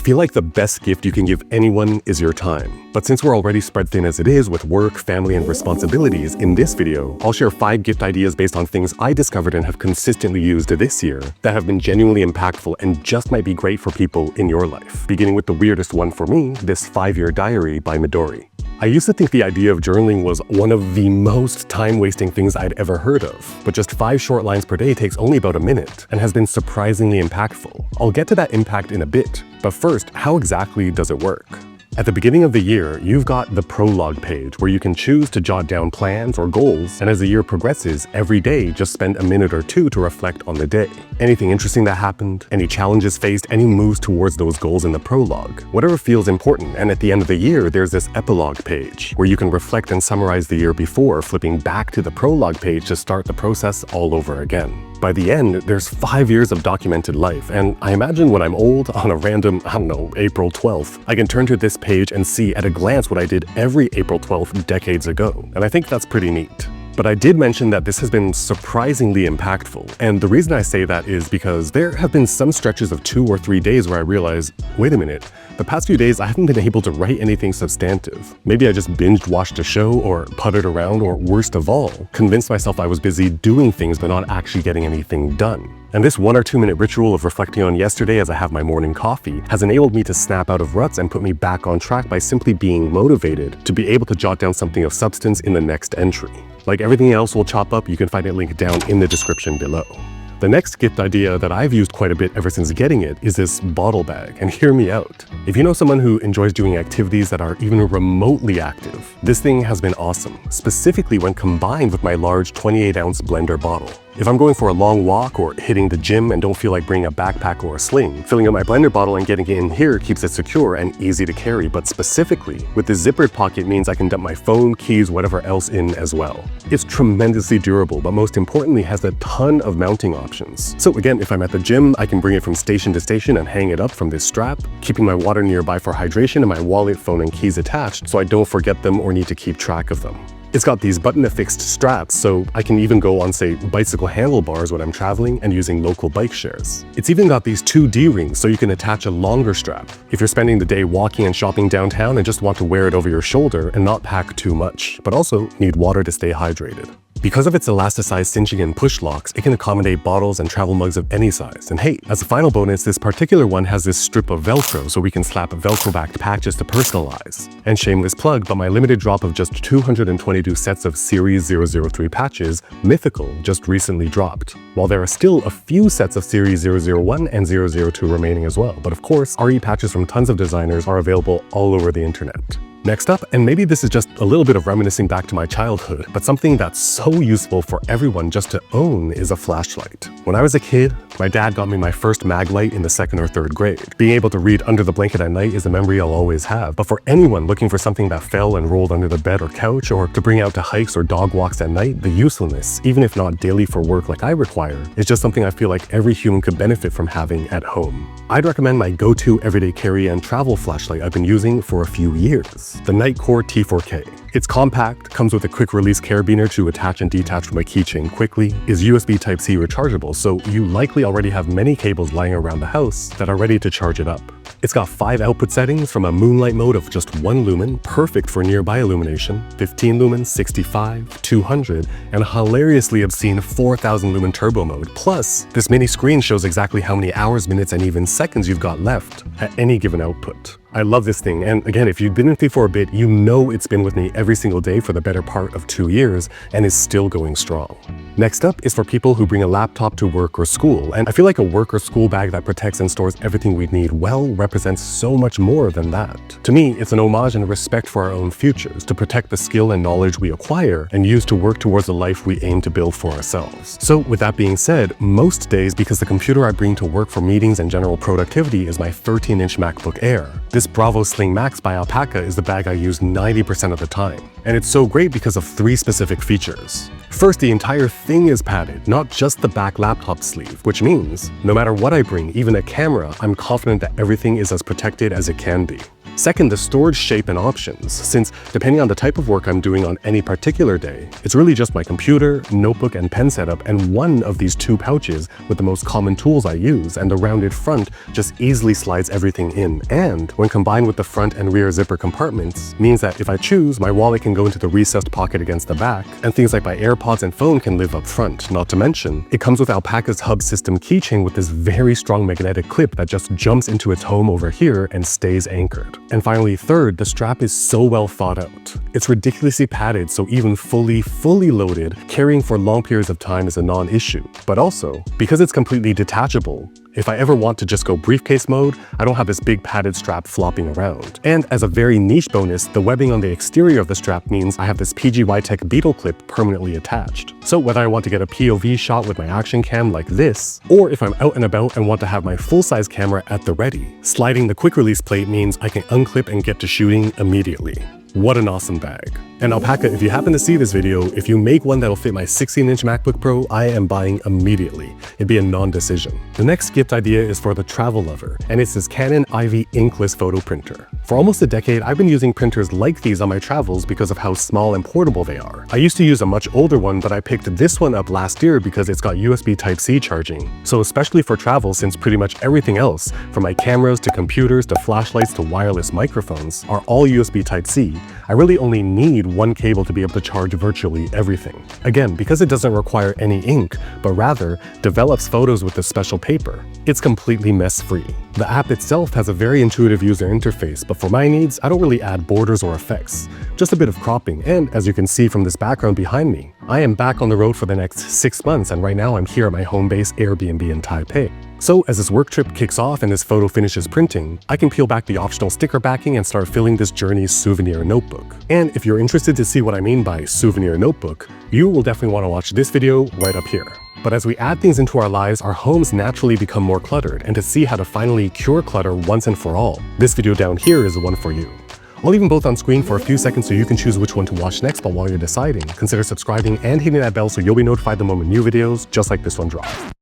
feel like the best gift you can give anyone is your time. But since we're already spread thin as it is with work, family, and responsibilities, in this video, I'll share 5 gift ideas based on things I discovered and have consistently used this year that have been genuinely impactful and just might be great for people in your life. Beginning with the weirdest one for me, this 5-year diary by Midori. I used to think the idea of journaling was one of the most time-wasting things I'd ever heard of, but just 5 short lines per day takes only about a minute and has been surprisingly impactful. I'll get to that impact in a bit, but first, how exactly does it work? At the beginning of the year, you've got the prologue page where you can choose to jot down plans or goals, and as the year progresses, every day just spend a minute or two to reflect on the day. Anything interesting that happened, any challenges faced, any moves towards those goals in the prologue, whatever feels important. And at the end of the year, there's this epilogue page where you can reflect and summarize the year before, flipping back to the prologue page to start the process all over again. By the end, there's 5 years of documented life, and I imagine when I'm old, on a random, April 12th, I can turn to this page and see at a glance what I did every April 12th decades ago, and I think that's pretty neat. But I did mention that this has been surprisingly impactful, and the reason I say that is because there have been some stretches of 2 or 3 days where I realized, wait a minute, the past few days I haven't been able to write anything substantive. Maybe I just binge-watched a show or puttered around, or worst of all, convinced myself I was busy doing things but not actually getting anything done. And this 1 or 2 minute ritual of reflecting on yesterday as I have my morning coffee has enabled me to snap out of ruts and put me back on track by simply being motivated to be able to jot down something of substance in the next entry. Like everything else we'll chop up, you can find it linked down in the description below. The next gift idea that I've used quite a bit ever since getting it is this bottle bag, and hear me out. If you know someone who enjoys doing activities that are even remotely active, this thing has been awesome, specifically when combined with my large 28-ounce blender bottle. If I'm going for a long walk or hitting the gym and don't feel like bringing a backpack or a sling, filling up my blender bottle and getting it in here keeps it secure and easy to carry, but specifically, with the zippered pocket means I can dump my phone, keys, whatever else in as well. It's tremendously durable, but most importantly has a ton of mounting options. So again, if I'm at the gym, I can bring it from station to station and hang it up from this strap, keeping my water nearby for hydration and my wallet, phone, and keys attached so I don't forget them or need to keep track of them. It's got these button-affixed straps, so I can even go on, say, bicycle handlebars when I'm traveling and using local bike shares. It's even got these 2 D-rings, so you can attach a longer strap if you're spending the day walking and shopping downtown and just want to wear it over your shoulder and not pack too much, but also need water to stay hydrated. Because of its elasticized cinching and push locks, it can accommodate bottles and travel mugs of any size. And hey, as a final bonus, this particular one has this strip of Velcro, so we can slap Velcro-backed patches to personalize. And shameless plug, but my limited drop of just 222 sets of Series 003 patches, Mythical, just recently dropped. While there are still a few sets of Series 001 and 002 remaining as well, but of course, RE patches from tons of designers are available all over the internet. Next up, and maybe this is just a little bit of reminiscing back to my childhood, but something that's so useful for everyone just to own is a flashlight. When I was a kid, my dad got me my first mag light in the 2nd or 3rd grade. Being able to read under the blanket at night is a memory I'll always have, but for anyone looking for something that fell and rolled under the bed or couch, or to bring out to hikes or dog walks at night, the usefulness, even if not daily for work like I require, is just something I feel like every human could benefit from having at home. I'd recommend my go-to everyday carry and travel flashlight I've been using for a few years. The Nightcore T4K. It's compact, comes with a quick release carabiner to attach and detach from a keychain quickly, is USB Type-C rechargeable, so you likely already have many cables lying around the house that are ready to charge it up. It's got 5 output settings, from a moonlight mode of just 1 lumen, perfect for nearby illumination, 15 lumen, 65, 200, and a hilariously obscene 4000 lumen turbo mode. Plus, this mini screen shows exactly how many hours, minutes, and even seconds you've got left at any given output. I love this thing, and again, if you've been with me for a bit, you know it's been with me every single day for the better part of 2 years and is still going strong. Next up is for people who bring a laptop to work or school, and I feel like a work or school bag that protects and stores everything we need well represents so much more than that. To me, it's an homage and a respect for our own futures, to protect the skill and knowledge we acquire and use to work towards the life we aim to build for ourselves. So with that being said, most days, because the computer I bring to work for meetings and general productivity is my 13-inch MacBook Air, this Bravo Sling Max by Alpaca is the bag I use 90% of the time. And it's so great because of 3 specific features. First, the entire thing is padded, not just the back laptop sleeve, which means no matter what I bring, even a camera, I'm confident that everything is as protected as it can be. Second, the storage shape and options, since depending on the type of work I'm doing on any particular day, it's really just my computer, notebook, and pen setup and one of these two pouches with the most common tools I use, and the rounded front just easily slides everything in, and when combined with the front and rear zipper compartments, means that if I choose, my wallet can go into the recessed pocket against the back, and things like my AirPods and phone can live up front. Not to mention, it comes with Alpaca's hub system keychain with this very strong magnetic clip that just jumps into its home over here and stays anchored. And finally, third, the strap is so well thought out. It's ridiculously padded, so even fully loaded, carrying for long periods of time is a non-issue. But also, because it's completely detachable, if I ever want to just go briefcase mode, I don't have this big padded strap flopping around. And as a very niche bonus, the webbing on the exterior of the strap means I have this PGY Tech Beetle clip permanently attached. So whether I want to get a POV shot with my action cam like this, or if I'm out and about and want to have my full-size camera at the ready, sliding the quick release plate means I can unclip and get to shooting immediately. What an awesome bag. And Alpaca, if you happen to see this video, if you make one that'll fit my 16-inch MacBook Pro, I am buying immediately. It'd be a non-decision. The next gift idea is for the travel lover, and it's this Canon Ivy inkless photo printer. For almost a decade, I've been using printers like these on my travels because of how small and portable they are. I used to use a much older one, but I picked this one up last year because it's got USB Type-C charging. So especially for travel, since pretty much everything else, from my cameras to computers to flashlights to wireless microphones, are all USB Type-C, I really only need one cable to be able to charge virtually everything. Again, because it doesn't require any ink, but rather develops photos with this special paper, it's completely mess-free. The app itself has a very intuitive user interface, but for my needs, I don't really add borders or effects, just a bit of cropping, and as you can see from this background behind me, I am back on the road for the next 6 months, and right now I'm here at my home base Airbnb in Taipei. So as this work trip kicks off and this photo finishes printing, I can peel back the optional sticker backing and start filling this journey's souvenir notebook. And if you're interested to see what I mean by souvenir notebook, you will definitely want to watch this video right up here. But as we add things into our lives, our homes naturally become more cluttered, and to see how to finally cure clutter once and for all, this video down here is the one for you. I'll leave them both on screen for a few seconds so you can choose which one to watch next, but while you're deciding, consider subscribing and hitting that bell so you'll be notified the moment new videos just like this one drops.